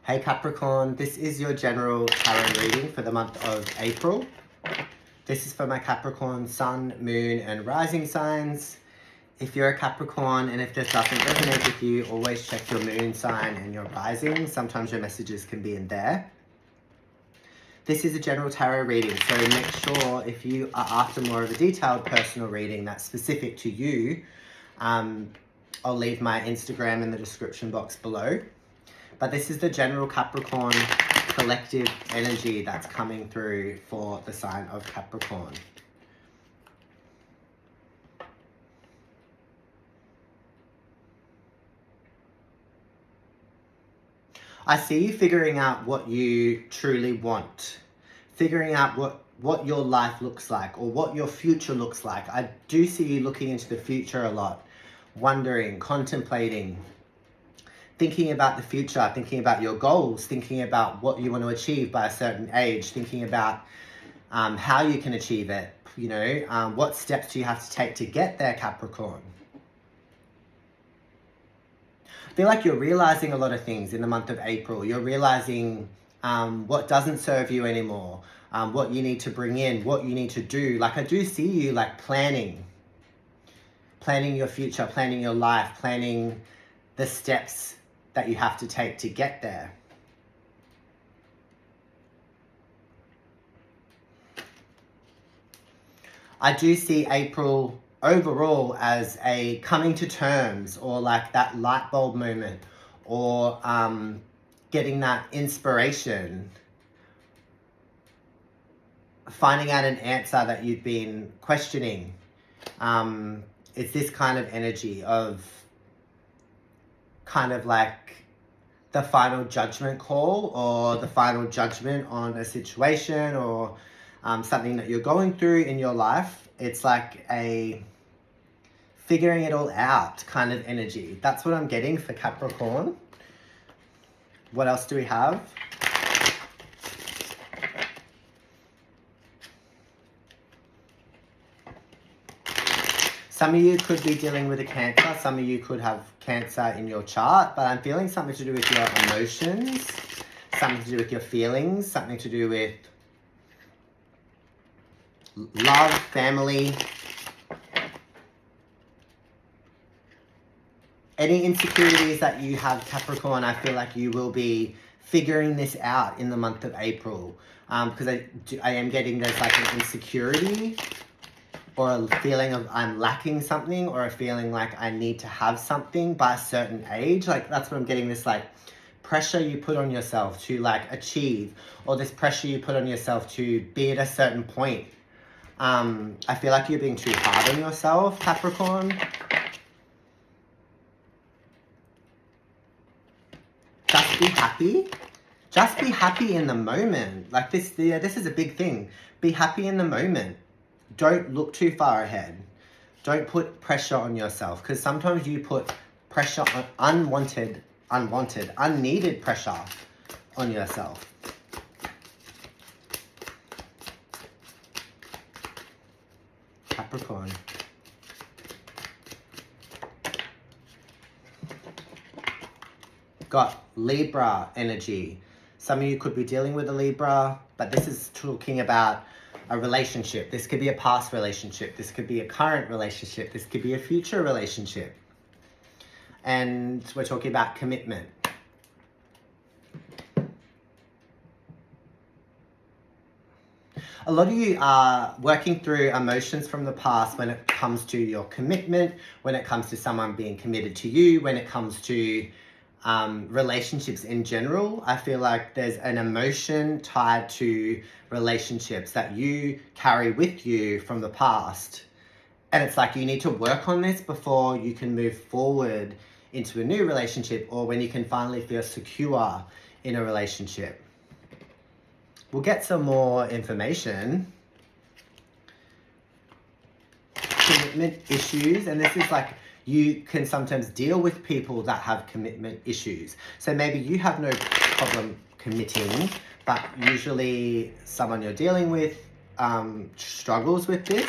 Hey Capricorn, this is your general tarot reading for the month of April. This is for my Capricorn sun, moon and rising signs. If you're a Capricorn and if this doesn't resonate with you, always check your moon sign and your rising. Sometimes your messages can be in there. This is a general tarot reading, so make sure if you are after more of a detailed personal reading that's specific to you, I'll leave my Instagram in the description box below. But this is the general Capricorn collective energy that's coming through for the sign of Capricorn. I see you figuring out what you truly want, figuring out what your life looks like or what your future looks like. I do see you looking into the future a lot, wondering, contemplating, thinking about the future, thinking about your goals, thinking about what you want to achieve by a certain age, thinking about how you can achieve it, what steps do you have to take to get there, Capricorn. I feel like you're realizing a lot of things in the month of April. You're realizing what doesn't serve you anymore, what you need to bring in, what you need to do. Like I do see you like planning your future, planning your life, planning the steps that you have to take to get there. I do see April overall as a coming to terms, or like that light bulb moment, or getting that inspiration, finding out an answer that you've been questioning. It's this kind of energy of kind of like the final judgment call or the final judgment on a situation or something that you're going through in your life. It's like a figuring it all out kind of energy. That's what I'm getting for Capricorn. What else do we have? Some of you could be dealing with a Cancer. Some of you could have Cancer in your chart, but I'm feeling something to do with your emotions, something to do with your feelings, something to do with love, family. Any insecurities that you have, Capricorn, I feel like you will be figuring this out in the month of April. Because I am getting there's like an insecurity, or a feeling of I'm lacking something, or a feeling like I need to have something by a certain age. Like that's what I'm getting, this like pressure you put on yourself to like achieve, or this pressure you put on yourself to be at a certain point. I feel like you're being too hard on yourself, Capricorn. Just be happy. Just be happy in the moment. Like this is a big thing. Be happy in the moment. Don't look too far ahead. Don't put pressure on yourself, because sometimes you put pressure on unneeded pressure on yourself. Capricorn. Got Libra energy. Some of you could be dealing with a Libra, but this is talking about a relationship. This could be a past relationship. This could be a current relationship. This could be a future relationship. And we're talking about commitment. A lot of you are working through emotions from the past when it comes to your commitment, when it comes to someone being committed to you, when it comes to relationships in general. I feel like there's an emotion tied to relationships that you carry with you from the past. And it's like you need to work on this before you can move forward into a new relationship, or when you can finally feel secure in a relationship. We'll get some more information. Commitment issues, and this is like you can sometimes deal with people that have commitment issues. So maybe you have no problem committing, but usually someone you're dealing with struggles with this.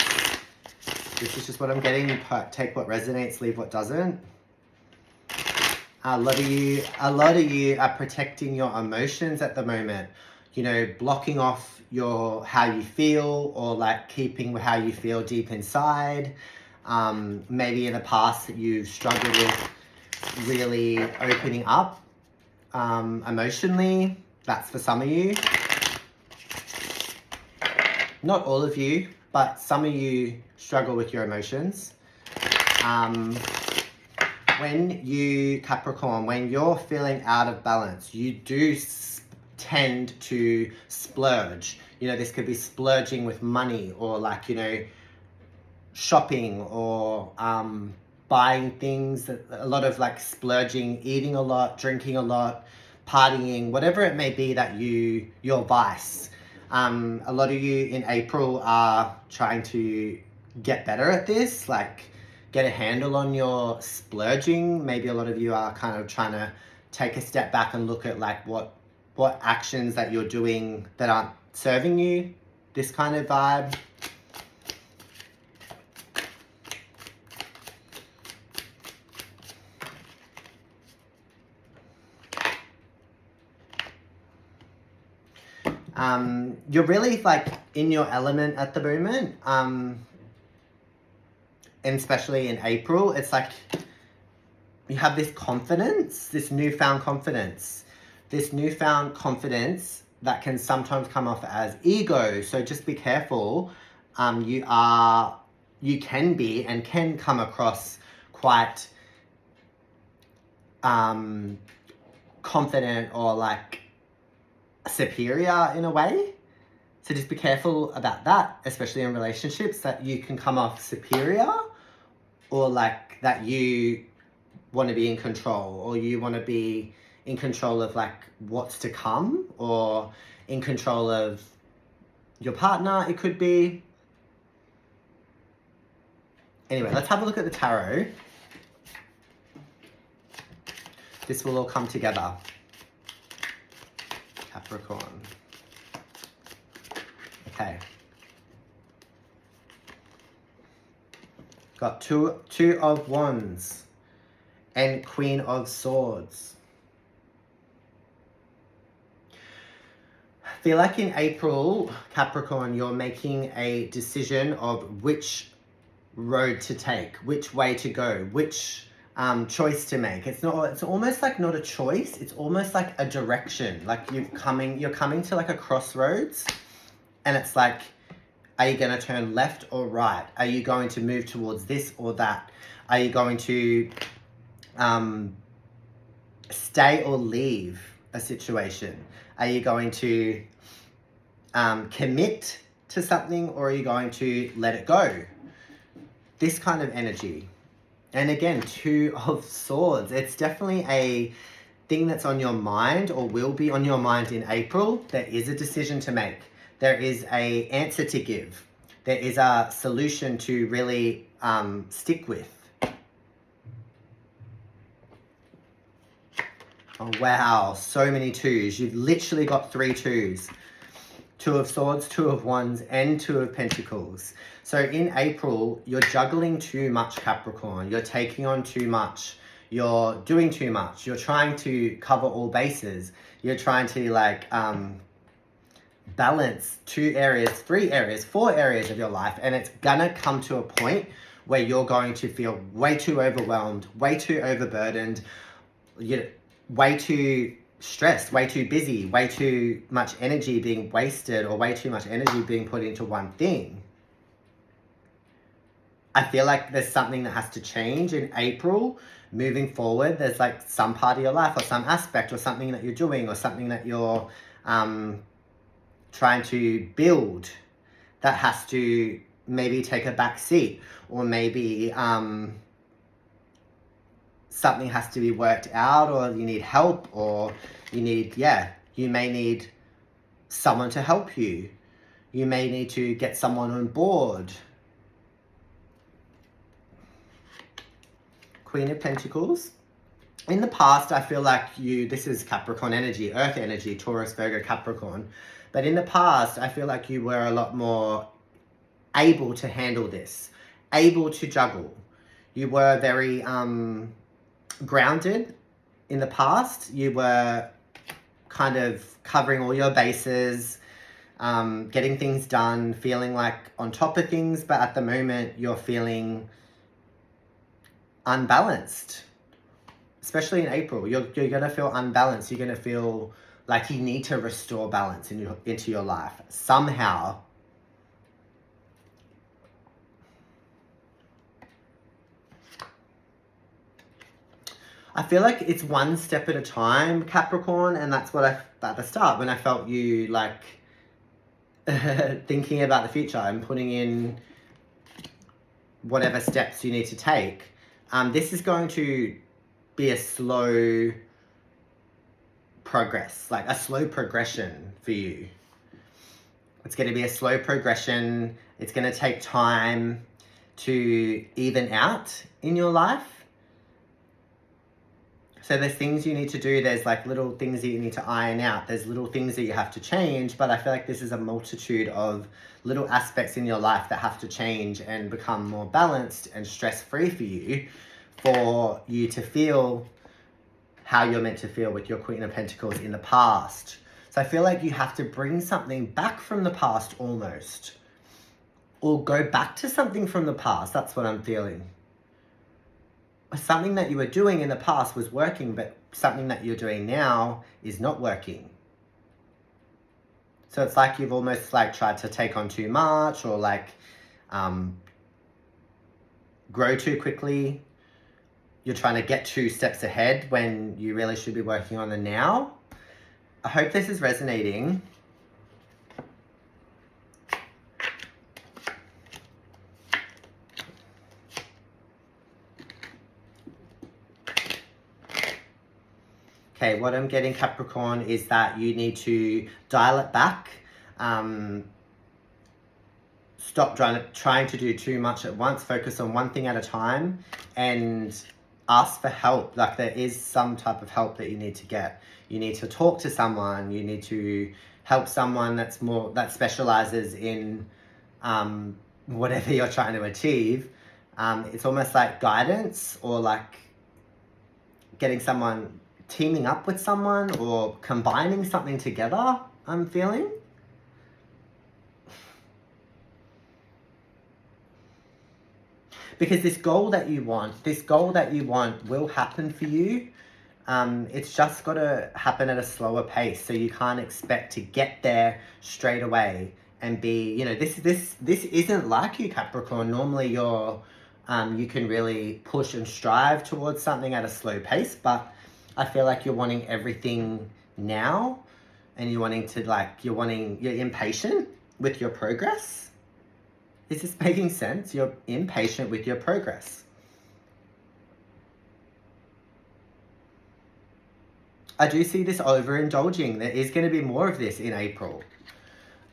This is just what I'm getting. Take what resonates, leave what doesn't. A lot of you are protecting your emotions at the moment. You know, blocking off how you feel, or like keeping how you feel deep inside. Maybe in the past that you've struggled with really opening up emotionally. That's for some of you. Not all of you, but some of you struggle with your emotions. When you, Capricorn, when you're feeling out of balance, you do tend to splurge. You know, this could be splurging with money, or like, you know, shopping, or buying things, a lot of like splurging, eating a lot, drinking a lot, partying, whatever it may be that your vice. A lot of you in April are trying to get better at this, like get a handle on your splurging. Maybe a lot of you are kind of trying to take a step back and look at like what actions that you're doing that aren't serving you. This kind of vibe. You're really like in your element at the moment, and especially in April. It's like you have this confidence, this newfound confidence that can sometimes come off as ego. So just be careful. You can be and can come across quite confident, or like superior in a way. So just be careful about that, especially in relationships, that you can come off superior, or like that you want to be in control, or you want to be in control of like what's to come, or in control of your partner, it could be. Anyway, let's have a look at the tarot. This will all come together. Capricorn. Okay. Got two of Wands and Queen of Swords. I feel like in April, Capricorn, you're making a decision of which road to take, which way to go, which choice to make. It's almost like not a choice, it's almost like a direction. Like you're coming to like a crossroads, and it's like, are you going to turn left or right? Are you going to move towards this or that? Are you going to stay or leave a situation? Are you going to commit to something, or are you going to let it go? This kind of energy. And again, Two of Swords. It's definitely a thing that's on your mind, or will be on your mind in April. There is a decision to make. There is an answer to give. There is a solution to really stick with. Oh, wow. So many twos. You've literally got 3 twos. Two of Swords, Two of Wands, and Two of Pentacles. So in April, you're juggling too much, Capricorn. You're taking on too much. You're doing too much. You're trying to cover all bases. You're trying to like balance 2 areas, 3 areas, 4 areas of your life. And it's gonna come to a point where you're going to feel way too overwhelmed, way too overburdened, way too stressed, way too busy, way too much energy being wasted, or way too much energy being put into one thing. I feel like there's something that has to change in April. Moving forward, there's like some part of your life, or some aspect, or something that you're doing, or something that you're trying to build, that has to maybe take a back seat, or maybe something has to be worked out, or you need help, or you may need someone to help you. You may need to get someone on board. Queen of Pentacles. In the past, I feel like this is Capricorn energy, Earth energy, Taurus, Virgo, Capricorn. But in the past, I feel like you were a lot more able to handle this, able to juggle. You were very grounded in the past, you were kind of covering all your bases, getting things done, feeling like on top of things, but at the moment you're feeling unbalanced. Especially in April, you're going to feel unbalanced. You're going to feel like you need to restore balance into your life somehow. I feel like it's one step at a time, Capricorn, and that's what I at the start when I felt you like thinking about the future and putting in whatever steps you need to take. This is going to be a slow progress, like a slow progression for you. It's going to be a slow progression. It's going to take time to even out in your life. So there's things you need to do. There's like little things that you need to iron out. There's little things that you have to change. But I feel like this is a multitude of little aspects in your life that have to change and become more balanced and stress-free for you to feel how you're meant to feel with your Queen of Pentacles in the past. So I feel like you have to bring something back from the past almost. Or go back to something from the past. That's what I'm feeling. Something that you were doing in the past was working, but something that you're doing now is not working. So it's like you've almost like tried to take on too much or like grow too quickly. You're trying to get 2 steps ahead when you really should be working on the now. I hope this is resonating. Okay, what I'm getting, Capricorn, is that you need to dial it back. Stop trying to do too much at once. Focus on one thing at a time and ask for help. Like there is some type of help that you need to get. You need to talk to someone. You need to help someone that specializes in whatever you're trying to achieve. It's almost like guidance or like getting someone, teaming up with someone or combining something together, I'm feeling. Because this goal that you want will happen for you. It's just got to happen at a slower pace. So you can't expect to get there straight away and be, this isn't like you, Capricorn. Normally you can really push and strive towards something at a slow pace, but I feel like you're wanting everything now and you're impatient with your progress. Is this making sense? You're impatient with your progress. I do see this overindulging. There is going to be more of this in April.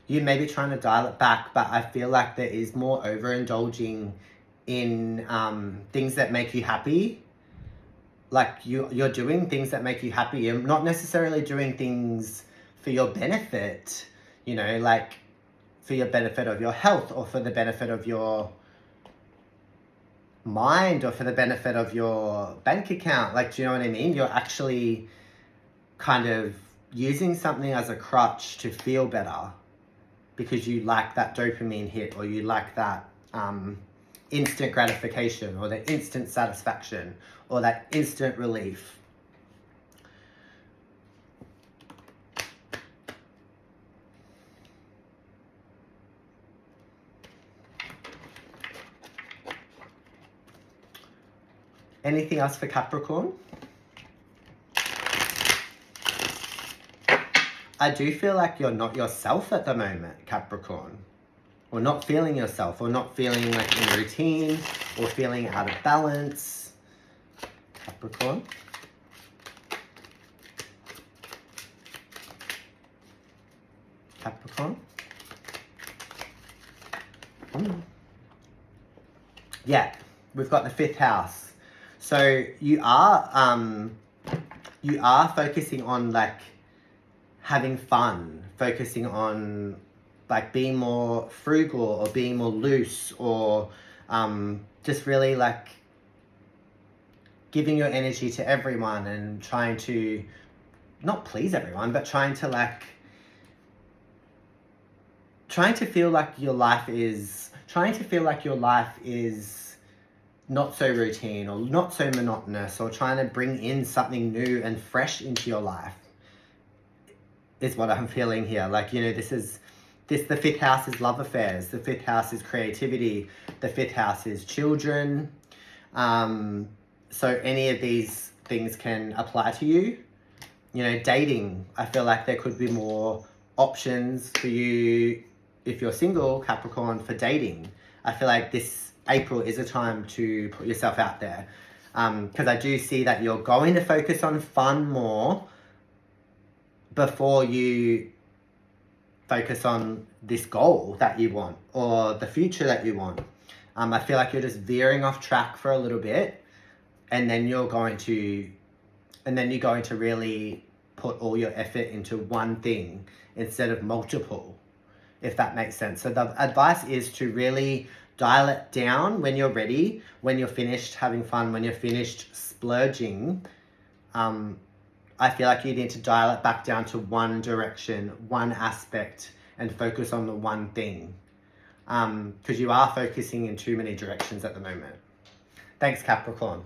You may be trying to dial it back, but I feel like there is more overindulging in things that make you happy. Like you're doing things that make you happy. You're not necessarily doing things for your benefit, like for your benefit of your health or for the benefit of your mind or for the benefit of your bank account. Like, do you know what I mean? You're actually kind of using something as a crutch to feel better because you like that dopamine hit or you like that instant gratification or the instant satisfaction or that instant relief. Anything else for Capricorn? I do feel like you're not yourself at the moment, Capricorn. Or not feeling yourself, or not feeling like in routine, or feeling out of balance. Capricorn. Capricorn. Yeah, we've got the 5th house. So you are focusing on like having fun, focusing on like being more frugal or being more loose or just really like giving your energy to everyone and trying to not please everyone, but trying to feel like your life is not so routine or not so monotonous, or trying to bring in something new and fresh into your life is what I'm feeling here. Like, you know, the fifth house is love affairs. The fifth house is creativity. The fifth house is children. So any of these things can apply to you. You know, dating. I feel like there could be more options for you if you're single, Capricorn, for dating. I feel like this April is a time to put yourself out there. Because I do see that you're going to focus on fun more before you focus on this goal that you want or the future that you want. I feel like you're just veering off track for a little bit, and then you're going to really put all your effort into one thing instead of multiple, if that makes sense. So the advice is to really dial it down when you're ready, when you're finished having fun, when you're finished splurging. I feel like you need to dial it back down to one direction, one aspect, and focus on the one thing. Because you are focusing in too many directions at the moment. Thanks, Capricorn.